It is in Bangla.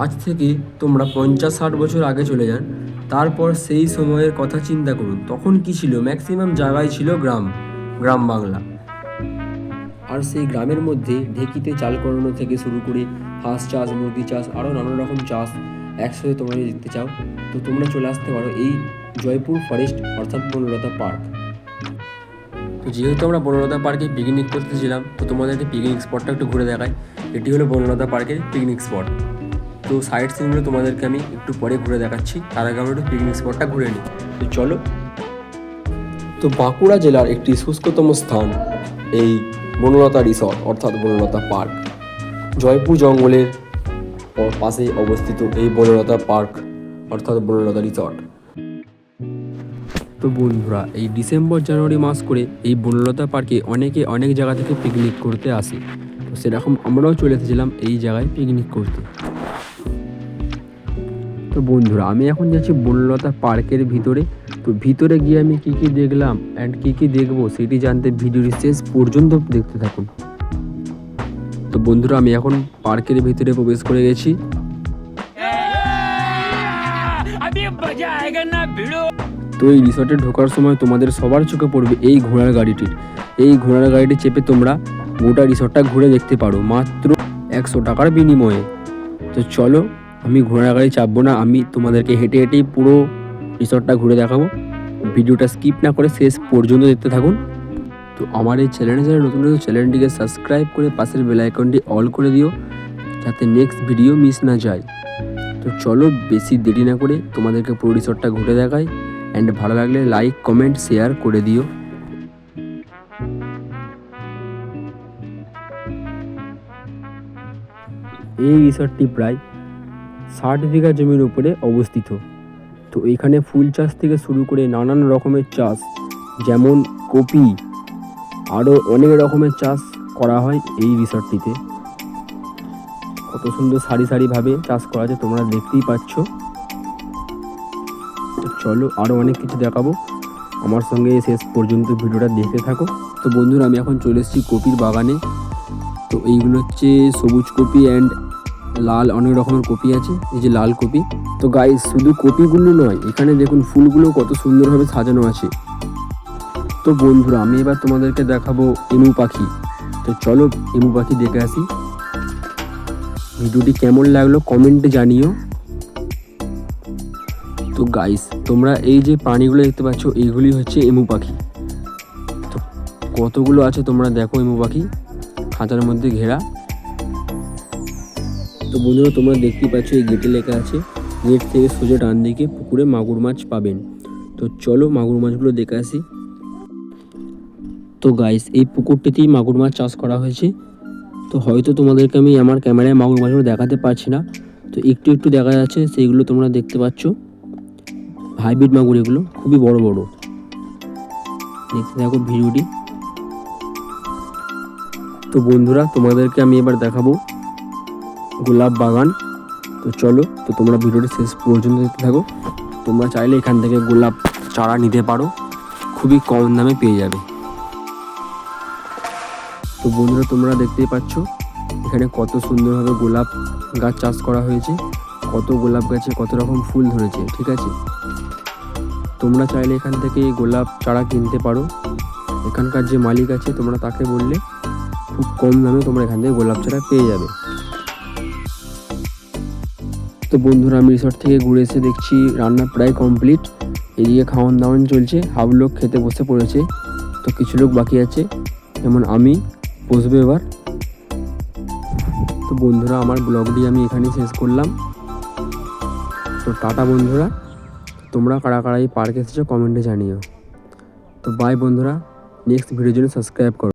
আজ থেকে তোমরা 50-60 বছর আগে চলে যান। তারপর সেই সময়ের কথা চিন্তা করুন, তখন কি ছিল? ম্যাক্সিমাম জায়গায় ছিল গ্রাম বাংলা। আর সেই গ্রামের মধ্যে ঢেকিতে চাল করানো থেকে শুরু করে হাঁস চাষ, মুরগি চাষ, আরও নানান রকম চাষ একসাথে তোমরা যদি দেখতে চাও তো তোমরা চলে আসতে পারো এই জয়পুর ফরেস্ট অর্থাৎ বনলতা পার্ক। তো যেহেতু আমরা বনলতা পার্কে পিকনিক করতেছিলাম, তো তোমাদেরকে পিকনিক স্পটটা একটু ঘুরে দেখাই। এটি হলো বনলতা পার্কের পিকনিক স্পট। তো সাইড সিনগুলো তোমাদেরকে আমি একটু পরে ঘুরে দেখাচ্ছি, তার আগে আমরা একটু পিকনিক স্পটটা ঘুরে নিই। তো চলো। তো বাঁকুড়া জেলার একটি শুষ্কতম স্থান এই বনলতা রিসর্ট অর্থাৎ বনলতা পার্ক। জয়পুর জঙ্গলের পাশে অবস্থিত এই বনলতা পার্ক অর্থাৎ বনলতা রিসর্ট। তো বন্ধুরা, এই ডিসেম্বর জানুয়ারি মাস করে এই বনলতা পার্কে অনেকে অনেক জায়গা থেকে পিকনিক করতে আসে। তো সেরকম আমরাও চলে এসেছিলাম এই জায়গায় পিকনিক করতে। তো বন্ধুরা, আমি এখন যাচ্ছি বনলতা পার্কের ভিতরে। তো ভিতরে গিয়ে আমি কী কী দেখলাম অ্যান্ড কী কী দেখবো সেটি জানতে ভিডিওটি শেষ পর্যন্ত দেখতে থাকুন। তো বন্ধুরা, আমি এখন পার্কের ভিতরে প্রবেশ করে গেছি। তো এই রিসর্টে ঢোকার সময় তোমাদের সবার চোখে পড়বে এই ঘোড়ার গাড়িটির। এই ঘোড়ার গাড়িটি চেপে তোমরা গোটা রিসর্টটা ঘুরে দেখতে পারো মাত্র 100 টাকার বিনিময়ে। তো চলো, আমি ঘোড়ার গাড়ি চাপবো না, আমি তোমাদেরকে হেঁটে হেঁটেই পুরো রিসর্টটা ঘুরে দেখাবো। ভিডিওটা স্কিপ না করে শেষ পর্যন্ত দেখতে থাকুন। তো আমার এই চ্যানেলে যারা নতুন চ্যানেলটিকে সাবস্ক্রাইব করে পাশের বেল আইকনটি অল করে দিও, যাতে নেক্সট ভিডিও মিস না যায়। তো চলো, বেশি দেরি না করে তোমাদেরকে পুরো রিসর্টটা ঘুরে দেখাই। অ্যান্ড ভালো লাগলে লাইক, কমেন্ট, শেয়ার করে দিও। এই রিসর্টটি প্রায় 60 বিঘা জমির উপরে অবস্থিত। তো এখানে ফুল চাষ থেকে শুরু করে নানান রকমের চাষ, যেমন কপি, আরও অনেক রকমের চাষ করা হয় এই রিসর্টটিতে। কত সুন্দর সারি সারিভাবে চাষ করা আছে তোমরা দেখতেই পাচ্ছ। তো চলো, আরও অনেক কিছু দেখাবো, আমার সঙ্গে শেষ পর্যন্ত ভিডিওটা দেখতে থাকো। তো বন্ধুরা, আমি এখন চলে এসেছি কপির বাগানে। তো এইগুলো হচ্ছে সবুজ কপি অ্যান্ড লাল, অনেক রকমের কপি আছে। এই যে লাল কপি। তো গাইস, শুধু কপিগুলো নয়, এখানে দেখুন ফুলগুলো কত সুন্দরভাবে সাজানো আছে। তো বন্ধুরা, আমি এবার তোমাদেরকে দেখাবো এমু পাখি। তো চলো এমু পাখি দেখে আসি। ভিডিওটি কেমন লাগলো কমেন্টে জানিও। তো গাইস, তোমরা এই যে প্রাণীগুলো দেখতে পাচ্ছ, এইগুলি হচ্ছে এমু পাখি। তো কতগুলো আছে তোমরা দেখো এমু পাখি খাঁচার মধ্যে ঘেরা। তো বন্ধুরা, তোমরা দেখতেই পাচ্ছ এই গেটে লেখা আছে, গেট থেকে সোজা ডান দিকে পুকুরে মাগুর মাছ পাবেন। তো চলো মাগুর মাছগুলো দেখে আসি। তো গাইস, এই পুকুরটিতেই মাগুর মাছ চাষ করা হয়েছে। তো হয়তো তোমাদেরকে আমি আমার ক্যামেরায় মাগুর মাছগুলো দেখাতে পারছি না, তো একটু একটু দেখা যাচ্ছে, সেইগুলো তোমরা দেখতে পাচ্ছ। হাইব্রিড মাগুর, এগুলো খুবই বড় বড়। দেখতে থাকো ভিডিওটি। তো বন্ধুরা, তোমাদেরকে আমি এবার দেখাবো গোলাপ বাগান। তো চলো, তো তোমরা ভিডিওটি শেষ পর্যন্ত দেখতে থাকো। তোমরা চাইলে এখান থেকে গোলাপ চারা নিতে পারো, খুবই কম দামে পেয়ে যাবে। তো বন্ধুরা, তোমরা দেখতেই পাচ্ছ এখানে কত সুন্দরভাবে গোলাপ গাছ চাষ করা হয়েছে। কত গোলাপ গাছে কত রকম ফুল ধরেছে, ঠিক আছে। তোমরা চাইলে এখান থেকে গোলাপ চারা কিনতে পারো। এখানকার যে মালিক আছে তোমরা তাকে বললে খুব কম দামে তোমরা এখান থেকে গোলাপ চারা পেয়ে যাবে। তো বন্ধুরা, আমি রিসর্ট থেকে ঘুরে এসে দেখছি রান্না প্রায় কমপ্লিট। এদিকে খাওয়ান দাওয়ান চলছে, হাফ লোক খেতে বসে পড়েছে, তো কিছু লোক বাকি আছে, যেমন আমি বসবো এবার। তো বন্ধুরা, আমার ব্লগটি আমি এখানেই শেষ করলাম। তো টাটা বন্ধুরা, তোমরা কারা কারা এই পার্কে এসেছো কমেন্টে জানিও। তো বাই বন্ধুরা, নেক্সট ভিডিওর জন্য সাবস্ক্রাইব করো।